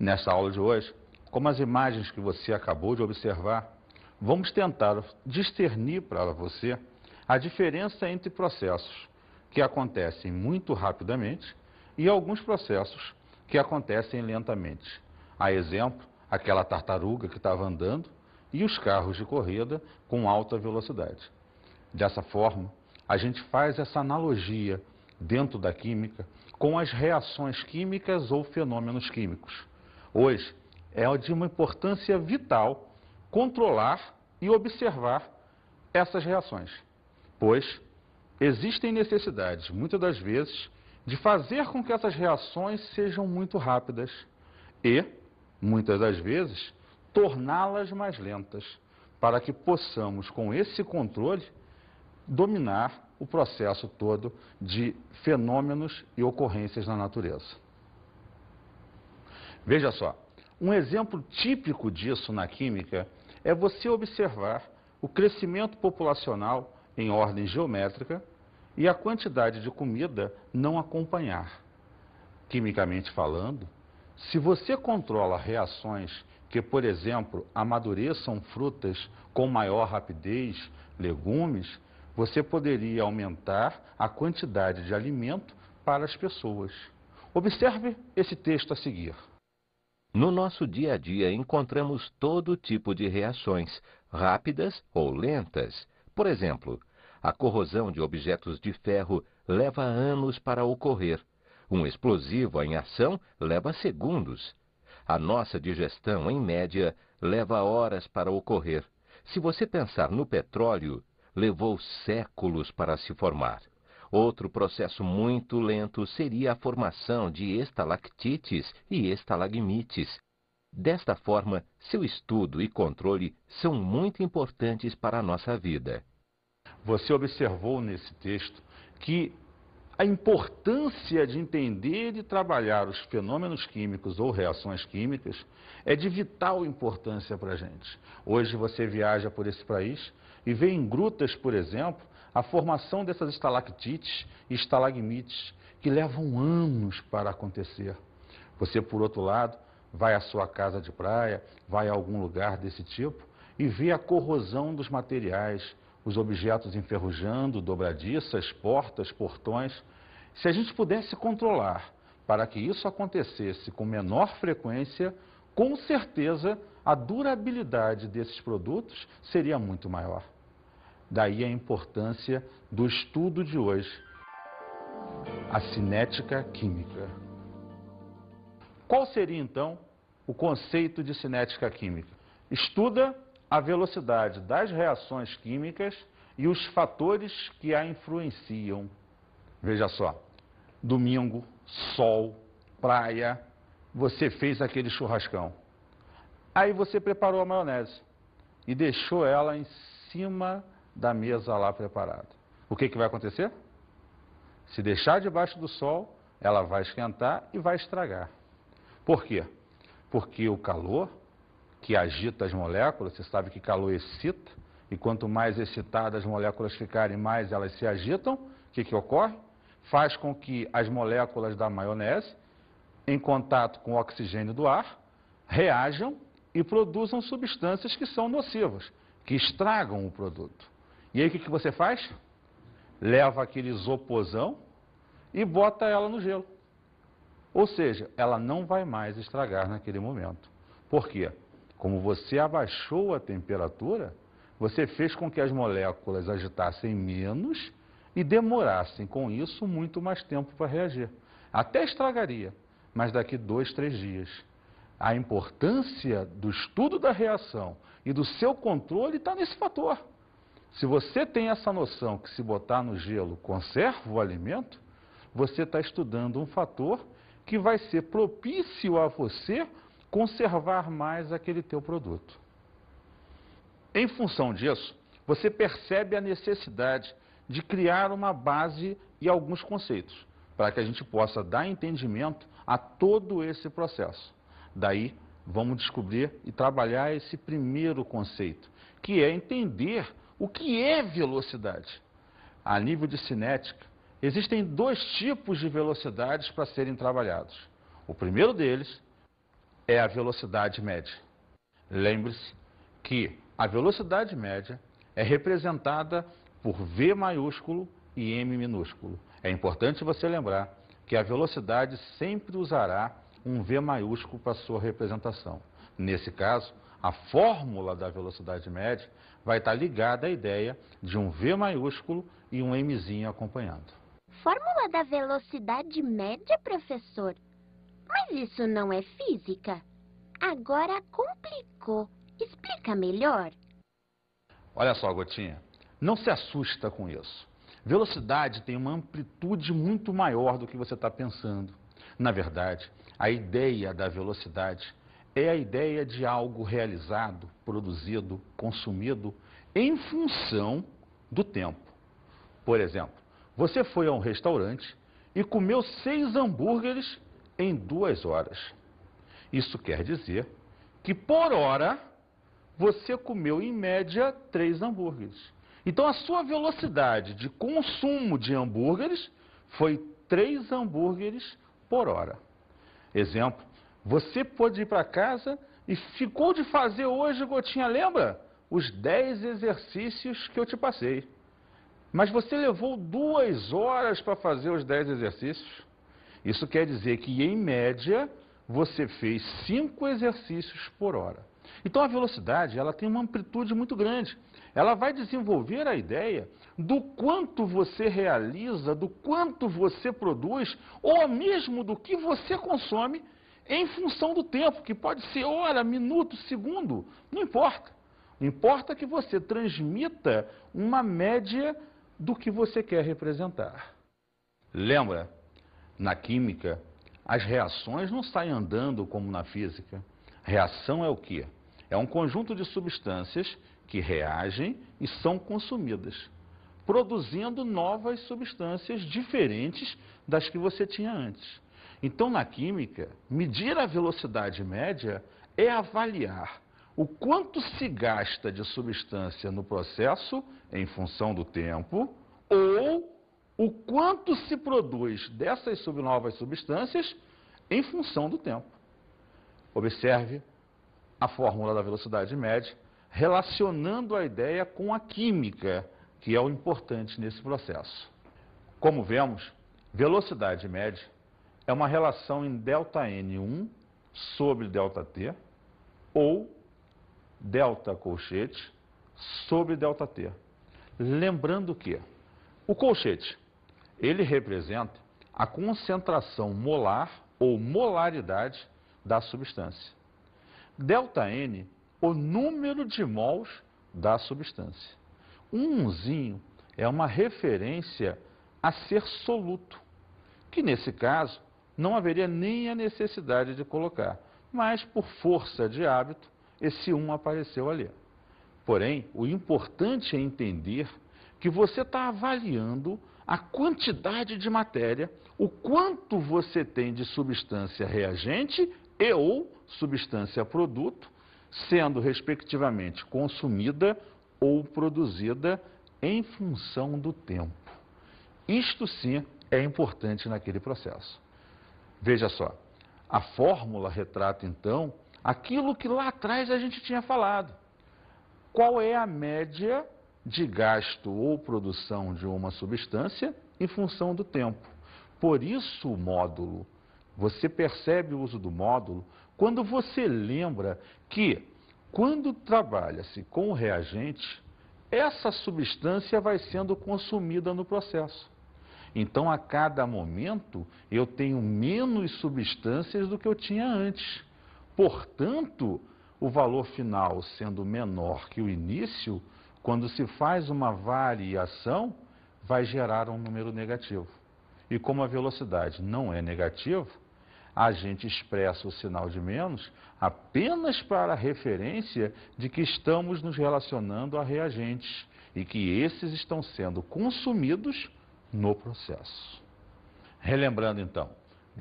Nessa aula de hoje, como as imagens que você acabou de observar, vamos tentar discernir para você a diferença entre processos que acontecem muito rapidamente e alguns processos que acontecem lentamente. A exemplo, aquela tartaruga que estava andando e os carros de corrida com alta velocidade. Dessa forma, a gente faz essa analogia dentro da química com as reações químicas ou fenômenos químicos. Hoje, é de uma importância vital controlar e observar essas reações, pois existem necessidades, muitas das vezes, de fazer com que essas reações sejam muito rápidas e, muitas das vezes, torná-las mais lentas, para que possamos, com esse controle, dominar o processo todo de fenômenos e ocorrências na natureza. Veja só, um exemplo típico disso na química é você observar o crescimento populacional em ordem geométrica e a quantidade de comida não acompanhar. Quimicamente falando, se você controla reações que, por exemplo, amadureçam frutas com maior rapidez, legumes, você poderia aumentar a quantidade de alimento para as pessoas. Observe esse texto a seguir. No nosso dia a dia encontramos todo tipo de reações, rápidas ou lentas. Por exemplo, a corrosão de objetos de ferro leva anos para ocorrer. Um explosivo em ação leva segundos. A nossa digestão, em média, leva horas para ocorrer. Se você pensar no petróleo, levou séculos para se formar. Outro processo muito lento seria a formação de estalactites e estalagmites. Desta forma, seu estudo e controle são muito importantes para a nossa vida. Você observou nesse texto que a importância de entender e trabalhar os fenômenos químicos ou reações químicas é de vital importância para a gente. Hoje você viaja por esse país e vê em grutas, por exemplo, a formação dessas estalactites e estalagmites que levam anos para acontecer. Você, por outro lado, vai à sua casa de praia, vai a algum lugar desse tipo e vê a corrosão dos materiais, os objetos enferrujando, dobradiças, portas, portões. Se a gente pudesse controlar para que isso acontecesse com menor frequência, com certeza a durabilidade desses produtos seria muito maior. Daí a importância do estudo de hoje, a cinética química. Qual seria então o conceito de cinética química? Estuda a velocidade das reações químicas e os fatores que a influenciam. Veja só, domingo, sol, praia, você fez aquele churrascão. Aí você preparou a maionese e deixou ela em cima da mesa lá preparada. O que vai acontecer? Se deixar debaixo do sol, ela vai esquentar e vai estragar. Por quê? Porque o calor que agita as moléculas, você sabe que calor excita, e quanto mais excitadas as moléculas ficarem, mais elas se agitam. O que ocorre? Faz com que as moléculas da maionese, em contato com o oxigênio do ar, reajam e produzam substâncias que são nocivas, que estragam o produto. E aí o que você faz? Leva aquele isoporzão e bota ela no gelo. Ou seja, ela não vai mais estragar naquele momento. Por quê? Como você abaixou a temperatura, você fez com que as moléculas agitassem menos e demorassem com isso muito mais tempo para reagir. Até estragaria, mas daqui 2, 3 dias. A importância do estudo da reação e do seu controle está nesse fator. Se você tem essa noção que se botar no gelo conserva o alimento, você está estudando um fator que vai ser propício a você conservar mais aquele teu produto. Em função disso, você percebe a necessidade de criar uma base e alguns conceitos, para que a gente possa dar entendimento a todo esse processo. Daí, vamos descobrir e trabalhar esse primeiro conceito, que é entender o que é velocidade. A nível de cinética, existem 2 tipos de velocidades para serem trabalhados. O primeiro deles é a velocidade média. Lembre-se que a velocidade média é representada por V maiúsculo e M minúsculo. É importante você lembrar que a velocidade sempre usará um V maiúsculo para sua representação. Nesse caso, a fórmula da velocidade média vai estar ligada à ideia de um V maiúsculo e um Mzinho acompanhando. Fórmula da velocidade média, professor? Mas isso não é física. Agora complicou. Explica melhor. Olha só, Gotinha, não se assusta com isso. Velocidade tem uma amplitude muito maior do que você está pensando. Na verdade, a ideia da velocidade é a ideia de algo realizado, produzido, consumido em função do tempo. Por exemplo, você foi a um restaurante e comeu 6 hambúrgueres em 2 horas. Isso quer dizer que por hora você comeu em média 3 hambúrgueres. Então a sua velocidade de consumo de hambúrgueres foi 3 hambúrgueres por hora. Exemplo, você pôde ir para casa e ficou de fazer hoje, Gotinha, lembra? Os 10 exercícios que eu te passei. Mas você levou 2 horas para fazer os 10 exercícios. Isso quer dizer que, em média, você fez 5 exercícios por hora. Então, a velocidade ela tem uma amplitude muito grande. Ela vai desenvolver a ideia do quanto você realiza, do quanto você produz, ou mesmo do que você consome em função do tempo, que pode ser hora, minuto, segundo, não importa. Importa que você transmita uma média do que você quer representar. Lembra, na química, as reações não saem andando como na física. Reação é o quê? É um conjunto de substâncias que reagem e são consumidas, produzindo novas substâncias diferentes das que você tinha antes. Então, na química, medir a velocidade média é avaliar o quanto se gasta de substância no processo em função do tempo ou o quanto se produz dessas novas substâncias em função do tempo. Observe a fórmula da velocidade média relacionando a ideia com a química, que é o importante nesse processo. Como vemos, velocidade média é uma relação em ΔN1 sobre ΔT ou delta colchete sobre ΔT. Lembrando que o colchete, ele representa a concentração molar ou molaridade da substância. ΔN, o número de mols da substância. Um unzinho é uma referência a ser soluto, que nesse caso não haveria nem a necessidade de colocar, mas por força de hábito, esse 1 apareceu ali. Porém, o importante é entender que você está avaliando a quantidade de matéria, o quanto você tem de substância reagente e ou substância produto, sendo respectivamente consumida ou produzida em função do tempo. Isto sim é importante naquele processo. Veja só, a fórmula retrata então aquilo que lá atrás a gente tinha falado. Qual é a média de gasto ou produção de uma substância em função do tempo? Por isso o módulo. Você percebe o uso do módulo quando você lembra que, quando trabalha-se com o reagente, essa substância vai sendo consumida no processo. Então, a cada momento, eu tenho menos substâncias do que eu tinha antes. Portanto, o valor final sendo menor que o início, quando se faz uma variação, vai gerar um número negativo. E como a velocidade não é negativa, a gente expressa o sinal de menos apenas para a referência de que estamos nos relacionando a reagentes e que esses estão sendo consumidos no processo. Relembrando então,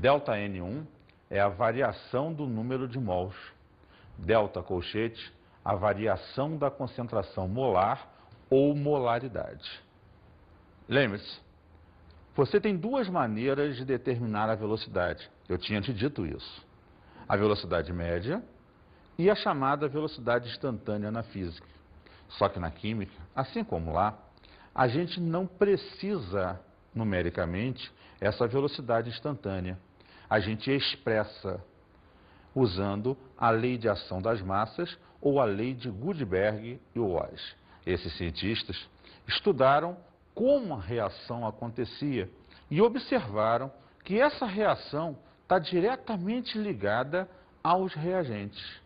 ΔN1 é a variação do número de mols, delta colchete, a variação da concentração molar ou molaridade. Lembre-se, você tem 2 maneiras de determinar a velocidade. Eu tinha te dito isso. a velocidade média e a chamada velocidade instantânea na física. Só que na química, assim como lá, a gente não precisa numericamente essa velocidade instantânea. A gente expressa usando a lei de ação das massas ou a lei de Gutenberg e Walsh. Esses cientistas estudaram como a reação acontecia e observaram que essa reação está diretamente ligada aos reagentes.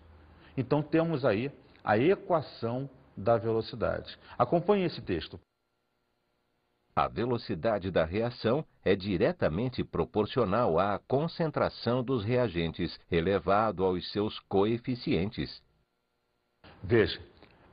Então temos aí a equação da velocidade. Acompanhe esse texto. A velocidade da reação é diretamente proporcional à concentração dos reagentes elevado aos seus coeficientes. Veja,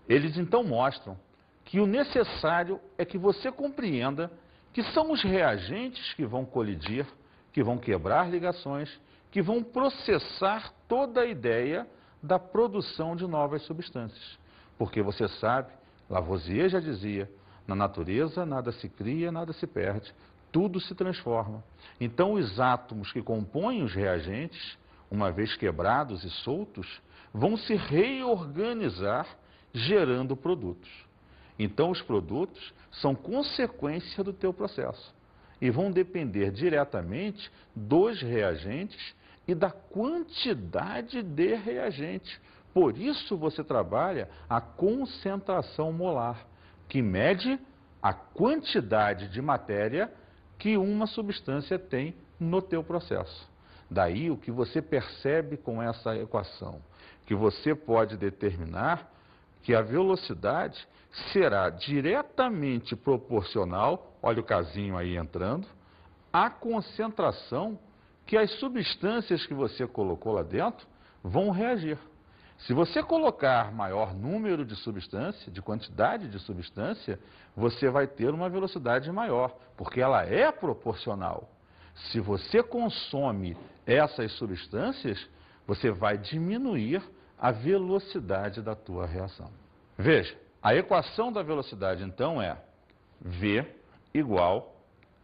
eles então mostram que o necessário é que você compreenda que são os reagentes que vão colidir, que vão quebrar ligações, que vão processar toda a ideia da produção de novas substâncias. Porque você sabe, Lavoisier já dizia, na natureza nada se cria, nada se perde, tudo se transforma. Então os átomos que compõem os reagentes, uma vez quebrados e soltos, vão se reorganizar gerando produtos. Então os produtos são consequência do teu processo e vão depender diretamente dos reagentes e da quantidade de reagentes. Por isso você trabalha a concentração molar, que mede a quantidade de matéria que uma substância tem no teu processo. Daí o que você percebe com essa equação, que você pode determinar que a velocidade será diretamente proporcional, olha o casinho aí entrando, à concentração que as substâncias que você colocou lá dentro vão reagir. Se você colocar maior número de substância, de quantidade de substância, você vai ter uma velocidade maior, porque ela é proporcional. Se você consome essas substâncias, você vai diminuir a velocidade da tua reação. Veja, a equação da velocidade então é V igual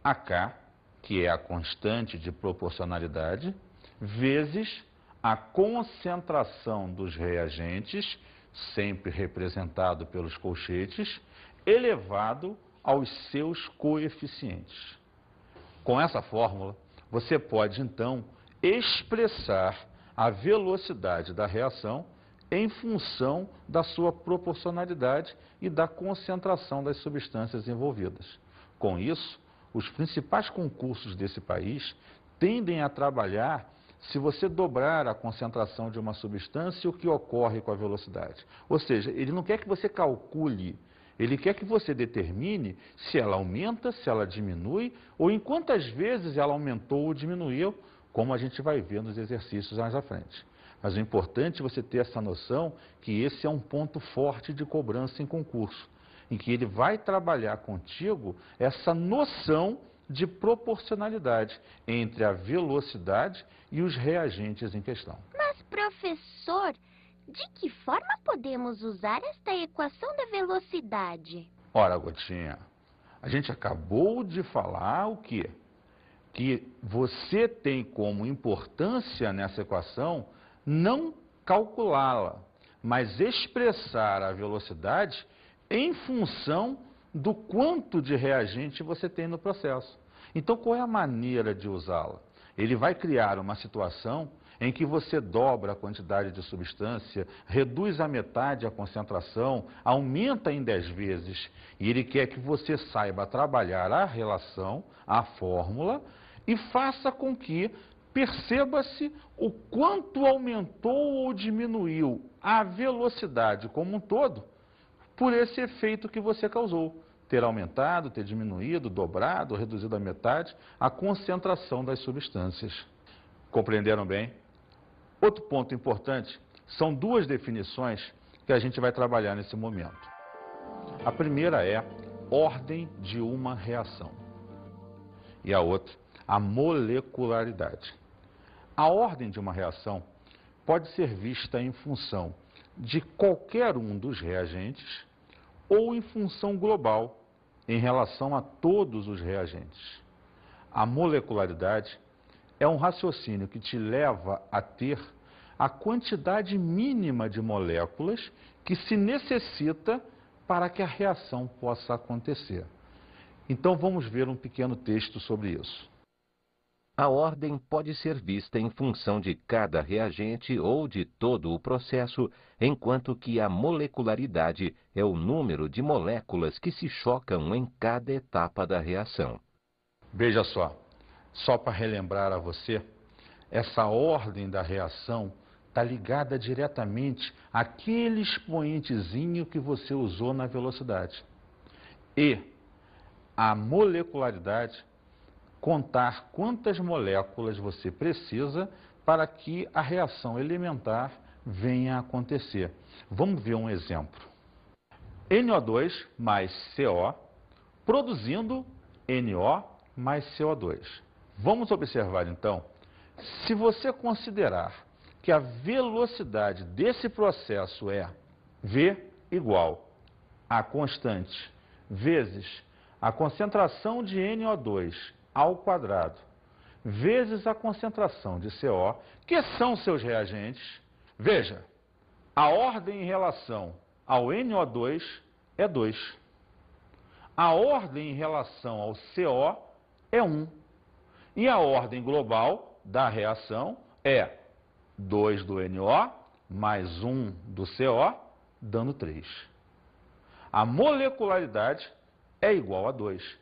a K, que é a constante de proporcionalidade, vezes a concentração dos reagentes, sempre representado pelos colchetes, elevado aos seus coeficientes. Com essa fórmula, você pode então expressar a velocidade da reação em função da sua proporcionalidade e da concentração das substâncias envolvidas. Com isso, os principais concursos desse país tendem a trabalhar se você dobrar a concentração de uma substância, o que ocorre com a velocidade. Ou seja, ele não quer que você calcule, ele quer que você determine se ela aumenta, se ela diminui, ou em quantas vezes ela aumentou ou diminuiu, como a gente vai ver nos exercícios mais à frente. Mas o importante é você ter essa noção que esse é um ponto forte de cobrança em concurso, em que ele vai trabalhar contigo essa noção de proporcionalidade entre a velocidade e os reagentes em questão. Mas, professor, de que forma podemos usar esta equação da velocidade? Ora, Gotinha, a gente acabou de falar o quê? Que você tem como importância nessa equação não calculá-la, mas expressar a velocidade em função do quanto de reagente você tem no processo. Então, qual é a maneira de usá-la? Ele vai criar uma situação em que você dobra a quantidade de substância, reduz à metade a concentração, aumenta em 10 vezes, e ele quer que você saiba trabalhar a relação, a fórmula, e faça com que perceba-se o quanto aumentou ou diminuiu a velocidade como um todo por esse efeito que você causou. Ter aumentado, ter diminuído, dobrado, reduzido à metade a concentração das substâncias. Compreenderam bem? Outro ponto importante são duas definições que a gente vai trabalhar nesse momento. A primeira é ordem de uma reação e a outra, a molecularidade. A ordem de uma reação pode ser vista em função de qualquer um dos reagentes ou em função global, em relação a todos os reagentes. A molecularidade é um raciocínio que te leva a ter a quantidade mínima de moléculas que se necessita para que a reação possa acontecer. Então vamos ver um pequeno texto sobre isso. A ordem pode ser vista em função de cada reagente ou de todo o processo, enquanto que a molecularidade é o número de moléculas que se chocam em cada etapa da reação. Veja só para relembrar a você, essa ordem da reação está ligada diretamente àquele expoentezinho que você usou na velocidade. E a molecularidade, contar quantas moléculas você precisa para que a reação elementar venha a acontecer. Vamos ver um exemplo. NO2 mais CO produzindo NO mais CO2. Vamos observar então, se você considerar que a velocidade desse processo é V igual a constante vezes a concentração de NO2 ao quadrado, vezes a concentração de CO, que são seus reagentes. Veja, a ordem em relação ao NO2 é 2. A ordem em relação ao CO é 1. E a ordem global da reação é 2 do NO mais 1 do CO, dando 3. A molecularidade é igual a 2.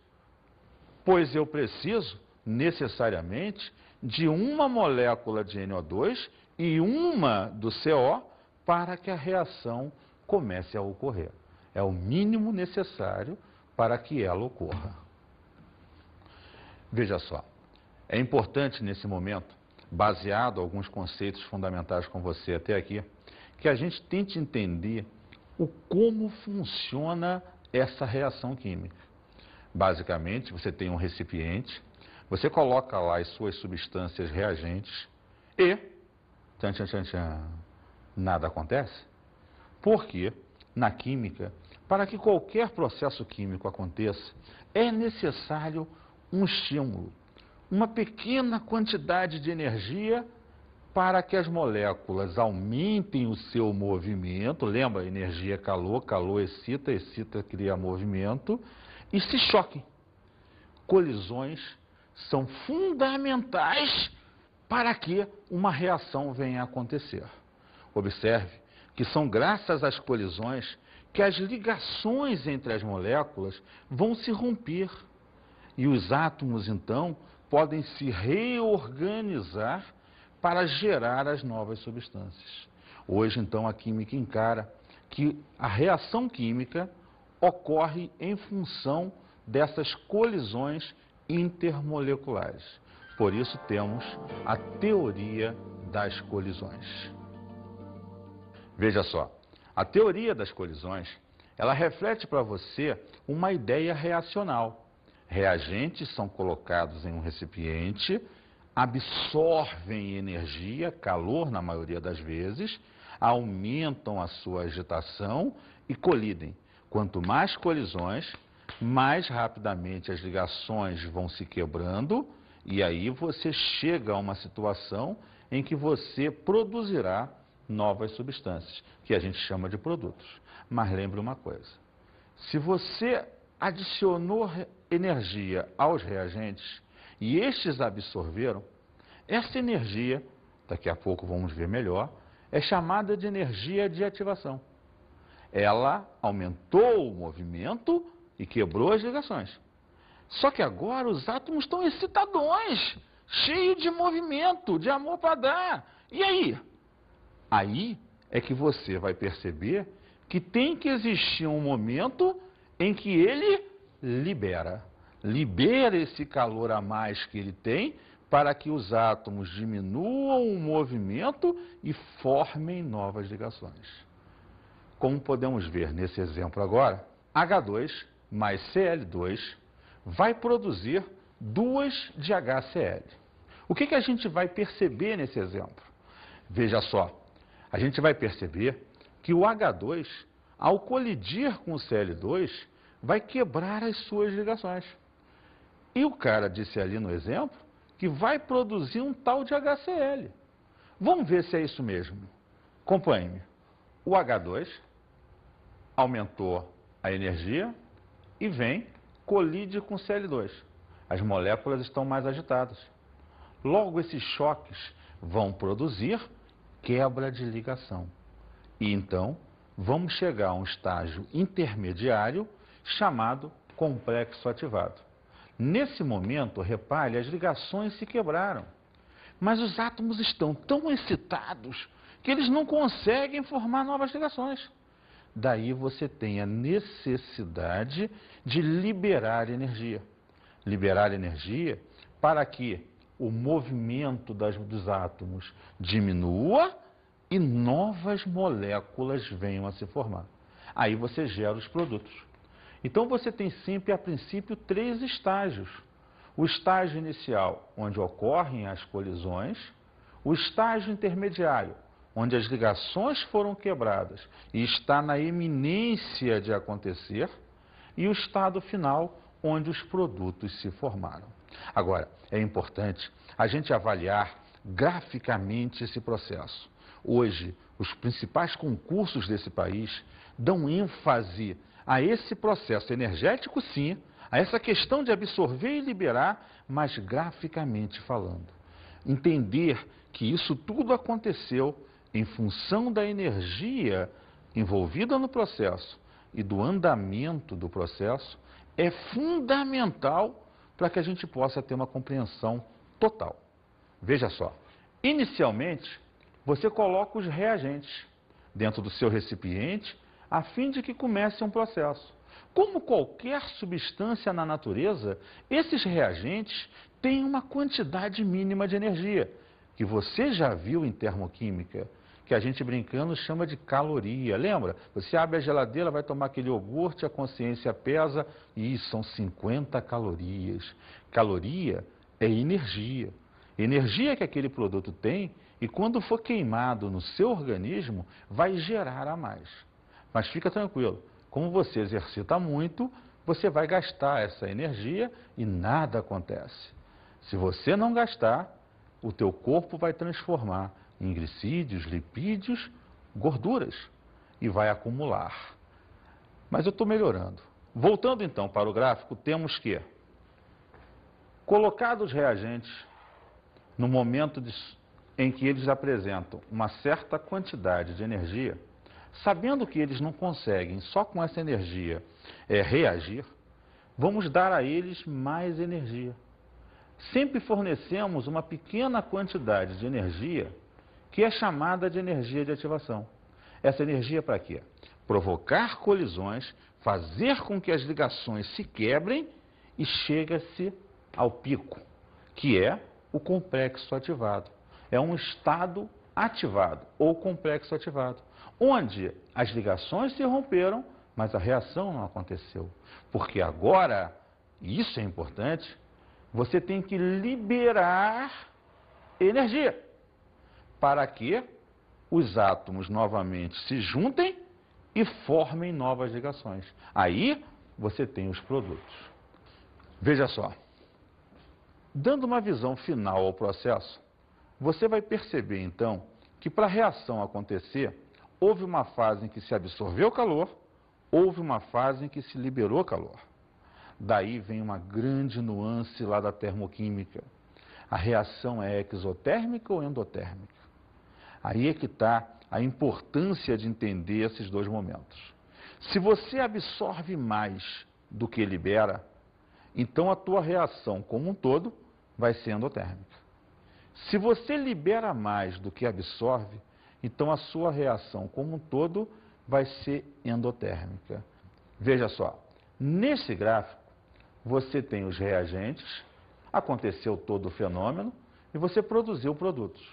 Pois eu preciso, necessariamente, de uma molécula de NO2 e uma do CO para que a reação comece a ocorrer. É o mínimo necessário para que ela ocorra. Veja só, é importante nesse momento, baseado em alguns conceitos fundamentais com você até aqui, que a gente tente entender como funciona essa reação química. Basicamente, você tem um recipiente, você coloca lá as suas substâncias reagentes e nada acontece. Porque, na química, para que qualquer processo químico aconteça, é necessário um estímulo, uma pequena quantidade de energia para que as moléculas aumentem o seu movimento. Lembra, energia é calor, calor excita, excita cria movimento, e se choquem. Colisões são fundamentais para que uma reação venha a acontecer. Observe que são graças às colisões que as ligações entre as moléculas vão se romper. E os átomos, então, podem se reorganizar para gerar as novas substâncias. Hoje, então, a química encara que a reação química ocorre em função dessas colisões intermoleculares. Por isso temos a teoria das colisões. Veja só, a teoria das colisões, ela reflete para você uma ideia reacional. Reagentes são colocados em um recipiente, absorvem energia, calor na maioria das vezes, aumentam a sua agitação e colidem. Quanto mais colisões, mais rapidamente as ligações vão se quebrando e aí você chega a uma situação em que você produzirá novas substâncias, que a gente chama de produtos. Mas lembre uma coisa, se você adicionou energia aos reagentes e estes absorveram, essa energia, daqui a pouco vamos ver melhor, é chamada de energia de ativação. Ela aumentou o movimento e quebrou as ligações. Só que agora os átomos estão excitadões, cheios de movimento, de amor para dar. E aí? Aí é que você vai perceber que tem que existir um momento em que ele libera esse calor a mais que ele tem para que os átomos diminuam o movimento e formem novas ligações. Como podemos ver nesse exemplo agora, H2 mais Cl2 vai produzir 2 de HCl. O que a gente vai perceber nesse exemplo? Veja só, a gente vai perceber que o H2, ao colidir com o Cl2, vai quebrar as suas ligações. E o cara disse ali no exemplo que vai produzir um tal de HCl. Vamos ver se é isso mesmo. Acompanhe-me. O H2 aumentou a energia e colide com o Cl2. As moléculas estão mais agitadas. Logo, esses choques vão produzir quebra de ligação. E então, vamos chegar a um estágio intermediário chamado complexo ativado. Nesse momento, repare, as ligações se quebraram. Mas os átomos estão tão excitados que eles não conseguem formar novas ligações. Daí você tem a necessidade de liberar energia. Liberar energia para que o movimento dos átomos diminua e novas moléculas venham a se formar. Aí você gera os produtos. Então você tem sempre, a princípio, 3 estágios. O estágio inicial, onde ocorrem as colisões, o estágio intermediário, onde as ligações foram quebradas e está na iminência de acontecer, e o estado final, onde os produtos se formaram. Agora, é importante a gente avaliar graficamente esse processo. Hoje, os principais concursos desse país dão ênfase a esse processo energético, sim, a essa questão de absorver e liberar, mas graficamente falando. Entender que isso tudo aconteceu em função da energia envolvida no processo e do andamento do processo é fundamental para que a gente possa ter uma compreensão total. Veja só, inicialmente você coloca os reagentes dentro do seu recipiente a fim de que comece um processo. Como qualquer substância na natureza, esses reagentes têm uma quantidade mínima de energia, que você já viu em termoquímica, que a gente brincando chama de caloria. Lembra? Você abre a geladeira, vai tomar aquele iogurte, a consciência pesa e são 50 calorias. Caloria é energia. Energia que aquele produto tem e quando for queimado no seu organismo, vai gerar a mais. Mas fica tranquilo, como você exercita muito, você vai gastar essa energia e nada acontece. Se você não gastar, o teu corpo vai transformar em glicídios, lipídios, gorduras e vai acumular. Mas eu estou melhorando. Voltando então para o gráfico, temos que, colocados os reagentes, no momento em que eles apresentam uma certa quantidade de energia, sabendo que eles não conseguem só com essa energia reagir, vamos dar a eles mais energia. Sempre fornecemos uma pequena quantidade de energia que é chamada de energia de ativação. Essa energia para quê? Provocar colisões, fazer com que as ligações se quebrem e chega-se ao pico, que é o complexo ativado. É um estado ativado ou complexo ativado, onde as ligações se romperam, mas a reação não aconteceu. Porque agora, e isso é importante, você tem que liberar energia para que os átomos novamente se juntem e formem novas ligações. Aí você tem os produtos. Veja só, dando uma visão final ao processo, você vai perceber então que para a reação acontecer, houve uma fase em que se absorveu calor, houve uma fase em que se liberou calor. Daí vem uma grande nuance lá da termoquímica. A reação é exotérmica ou endotérmica? Aí é que está a importância de entender esses dois momentos. Se você absorve mais do que libera, então a tua reação como um todo vai ser endotérmica. Se você libera mais do que absorve, então a sua reação como um todo vai ser endotérmica. Veja só, nesse gráfico você tem os reagentes, aconteceu todo o fenômeno e você produziu produtos.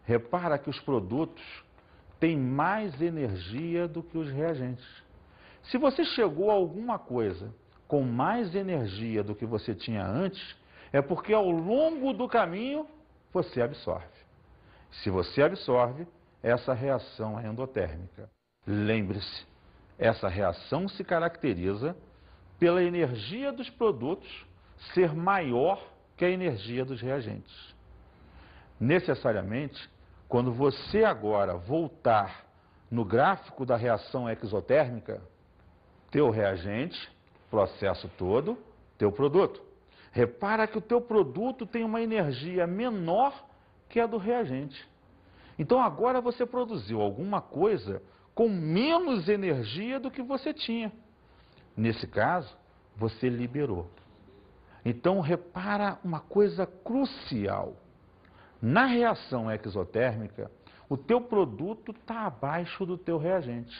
Repara que os produtos têm mais energia do que os reagentes. Se você chegou a alguma coisa com mais energia do que você tinha antes, é porque ao longo do caminho você absorve. Se você absorve, essa reação é endotérmica. Lembre-se, essa reação se caracteriza pela energia dos produtos ser maior que a energia dos reagentes. Necessariamente, quando você agora voltar no gráfico da reação exotérmica, teu reagente, processo todo, teu produto. Repara que o teu produto tem uma energia menor que a do reagente. Então agora você produziu alguma coisa com menos energia do que você tinha. Nesse caso, você liberou. Então repara uma coisa crucial. Na reação exotérmica, o teu produto está abaixo do teu reagente.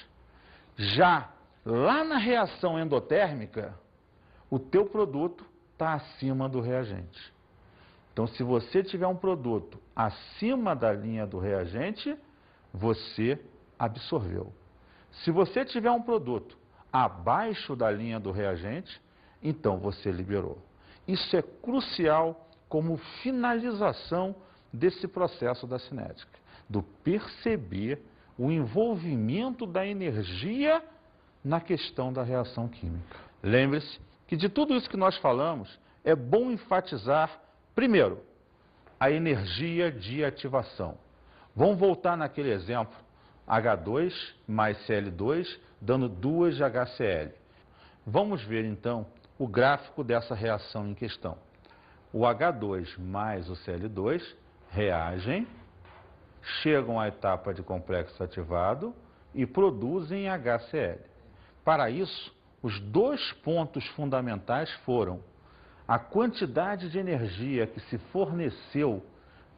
Já lá na reação endotérmica, o teu produto está acima do reagente. Então, se você tiver um produto acima da linha do reagente, você absorveu. Se você tiver um produto abaixo da linha do reagente, então você liberou. Isso é crucial como finalização desse processo da cinética, do perceber o envolvimento da energia na questão da reação química. Lembre-se que de tudo isso que nós falamos, é bom enfatizar, primeiro, a energia de ativação. Vamos voltar naquele exemplo, H2 mais Cl2 dando 2 de HCl. Vamos ver então o gráfico dessa reação em questão. O H2 mais o Cl2 reagem, chegam à etapa de complexo ativado e produzem HCl. Para isso, os dois pontos fundamentais foram a quantidade de energia que se forneceu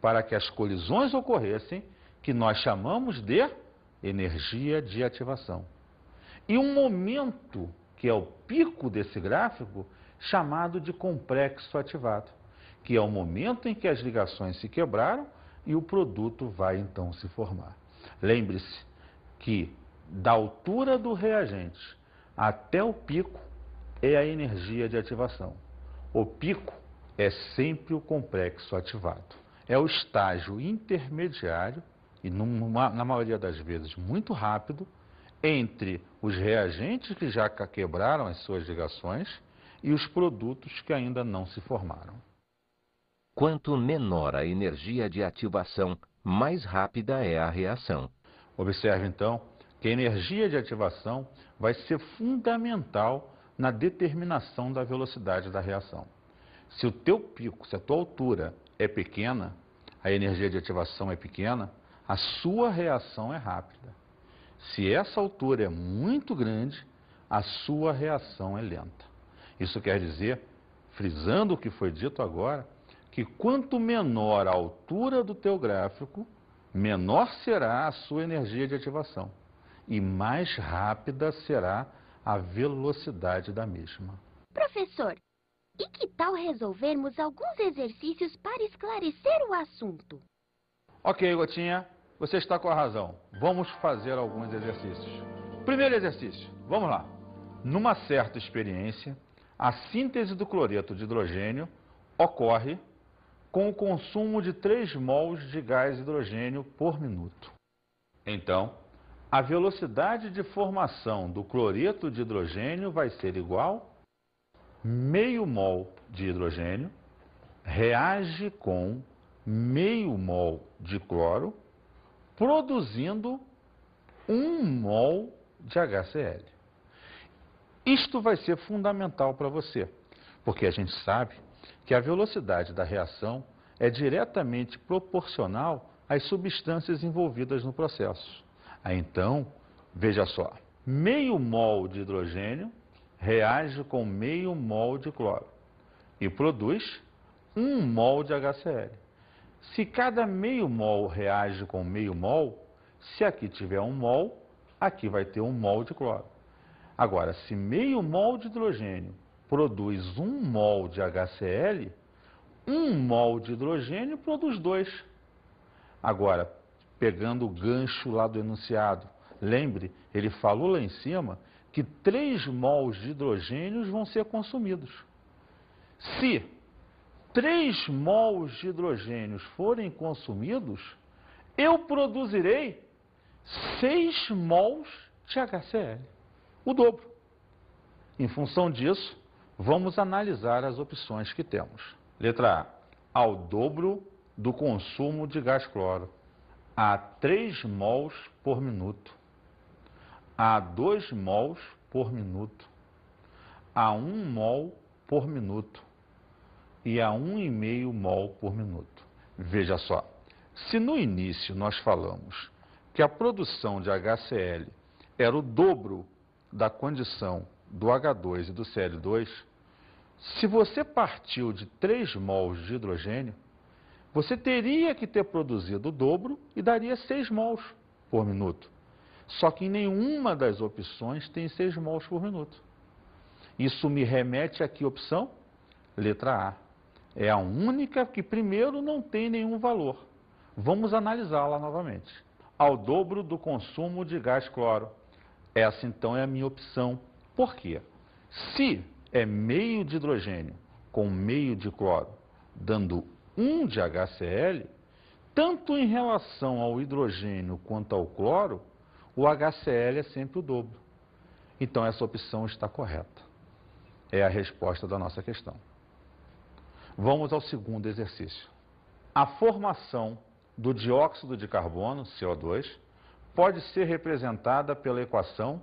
para que as colisões ocorressem, que nós chamamos de energia de ativação. E um momento, que é o pico desse gráfico, chamado de complexo ativado, que é o momento em que as ligações se quebraram e o produto vai então se formar. Lembre-se que da altura do reagente até o pico é a energia de ativação. O pico é sempre o complexo ativado. É o estágio intermediário, e na maioria das vezes muito rápido, entre os reagentes que já quebraram as suas ligações e os produtos que ainda não se formaram. Quanto menor a energia de ativação, mais rápida é a reação. Observe então que a energia de ativação vai ser fundamental na determinação da velocidade da reação. Se o teu pico, se a tua altura é pequena, a energia de ativação é pequena, a sua reação é rápida. Se essa altura é muito grande, a sua reação é lenta. Isso quer dizer, frisando o que foi dito agora, que quanto menor a altura do teu gráfico, menor será a sua energia de ativação e mais rápida será a velocidade da mesma. Professor, e que tal resolvermos alguns exercícios para esclarecer o assunto? Ok, Gotinha, você está com a razão. Vamos fazer alguns exercícios. Primeiro exercício, vamos lá. Numa certa experiência, a síntese do cloreto de hidrogênio ocorre com o consumo de 3 mols de gás hidrogênio por minuto. Então, a velocidade de formação do cloreto de hidrogênio vai ser igual a meio mol de hidrogênio reage com meio mol de cloro, produzindo 1 mol de HCl. Isto vai ser fundamental para você, porque a gente sabe que a velocidade da reação é diretamente proporcional às substâncias envolvidas no processo. Aí, então, veja só, meio mol de hidrogênio reage com meio mol de cloro e produz 1 mol de HCl. Se cada meio mol reage com meio mol, se aqui tiver 1 mol, aqui vai ter 1 mol de cloro. Agora, se meio mol de hidrogênio produz 1 mol de HCl, 1 mol de hidrogênio produz 2. Agora, pegando o gancho lá do enunciado, lembre, ele falou lá em cima que 3 mols de hidrogênios vão ser consumidos. Se 3 mols de hidrogênios forem consumidos, eu produzirei 6 mols de HCl, o dobro. Em função disso, vamos analisar as opções que temos. Letra A, ao dobro do consumo de gás cloro. a 3 mols por minuto, a 2 mols por minuto, a 1 mol por minuto e a 1,5 mol por minuto. Veja só, se no início nós falamos que a produção de HCl era o dobro da condição do H2 e do Cl2, se você partiu de 3 mols de hidrogênio, você teria que ter produzido o dobro e daria 6 mols por minuto. Só que em nenhuma das opções tem 6 mols por minuto. Isso me remete a que opção? Letra A. É a única que primeiro não tem nenhum valor. Vamos analisá-la novamente. Ao dobro do consumo de gás cloro. Essa então é a minha opção. Por quê? Se é meio de hidrogênio com meio de cloro, dando 1 de HCl, tanto em relação ao hidrogênio quanto ao cloro, o HCl é sempre o dobro. Então essa opção está correta. É a resposta da nossa questão. Vamos ao segundo exercício. A formação do dióxido de carbono, CO2, pode ser representada pela equação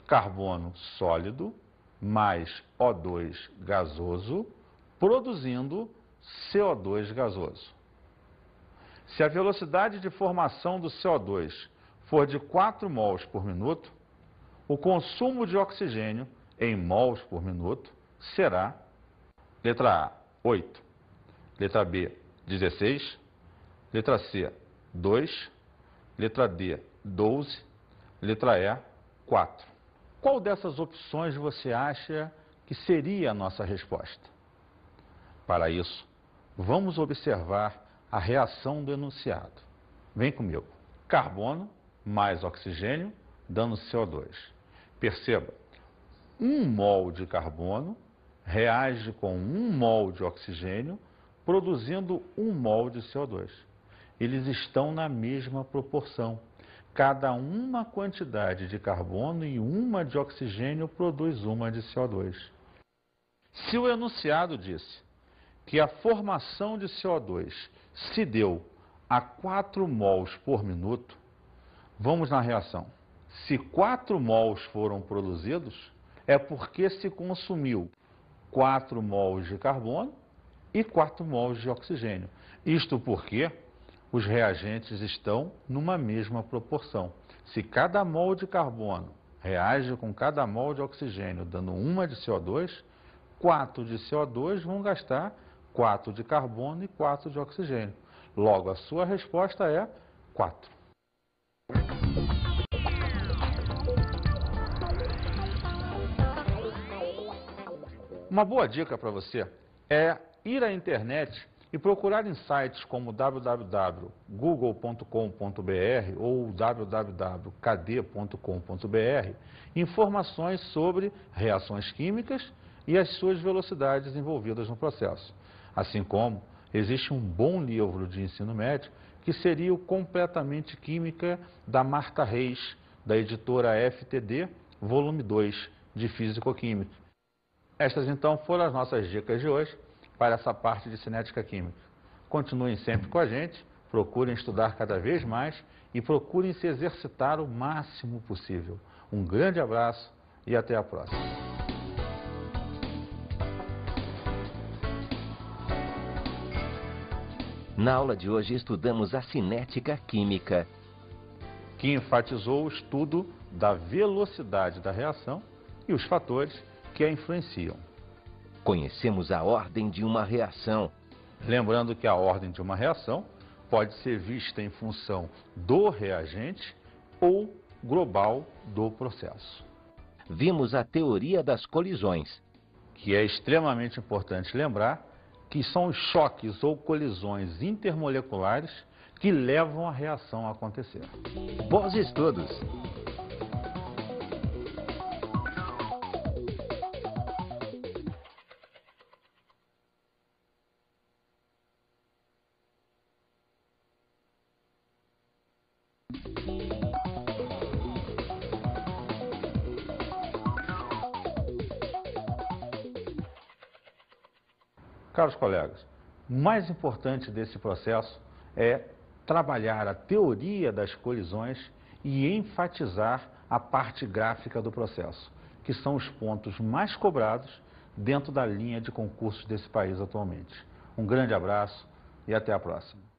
carbono sólido mais O2 gasoso, produzindo CO2 gasoso. Se a velocidade de formação do CO2 for de 4 mols por minuto, o consumo de oxigênio em mols por minuto será: letra A, 8, letra B, 16, letra C, 2, letra D, 12, letra E, 4. Qual dessas opções você acha que seria a nossa resposta? Para isso, vamos observar a reação do enunciado. Vem comigo. Carbono mais oxigênio dando CO2. Perceba, 1 mol de carbono reage com 1 mol de oxigênio, produzindo 1 mol de CO2. Eles estão na mesma proporção. Cada uma quantidade de carbono e uma de oxigênio produz uma de CO2. Se o enunciado disse que a formação de CO2 se deu a 4 mols por minuto, vamos na reação. Se 4 mols foram produzidos, é porque se consumiu 4 mols de carbono e 4 mols de oxigênio. Isto porque os reagentes estão numa mesma proporção. Se cada mol de carbono reage com cada mol de oxigênio, dando 1 de CO2, 4 de CO2 vão gastar 4 de carbono e 4 de oxigênio. Logo, a sua resposta é 4. Uma boa dica para você é ir à internet e procurar em sites como www.google.com.br ou www.kd.com.br informações sobre reações químicas e as suas velocidades envolvidas no processo. Assim como existe um bom livro de ensino médio que seria o Completamente Química da Marta Reis, da editora FTD, volume 2, de Físico-Química. Estas então foram as nossas dicas de hoje para essa parte de cinética química. Continuem sempre com a gente, procurem estudar cada vez mais e procurem se exercitar o máximo possível. Um grande abraço e até a próxima. Na aula de hoje estudamos a cinética química, que enfatizou o estudo da velocidade da reação e os fatores que a influenciam. Conhecemos a ordem de uma reação. Lembrando que a ordem de uma reação pode ser vista em função do reagente ou global do processo. Vimos a teoria das colisões, que é extremamente importante lembrar que são os choques ou colisões intermoleculares que levam a reação a acontecer. Bons estudos! Caros colegas, o mais importante desse processo é trabalhar a teoria das colisões e enfatizar a parte gráfica do processo, que são os pontos mais cobrados dentro da linha de concursos desse país atualmente. Um grande abraço e até a próxima.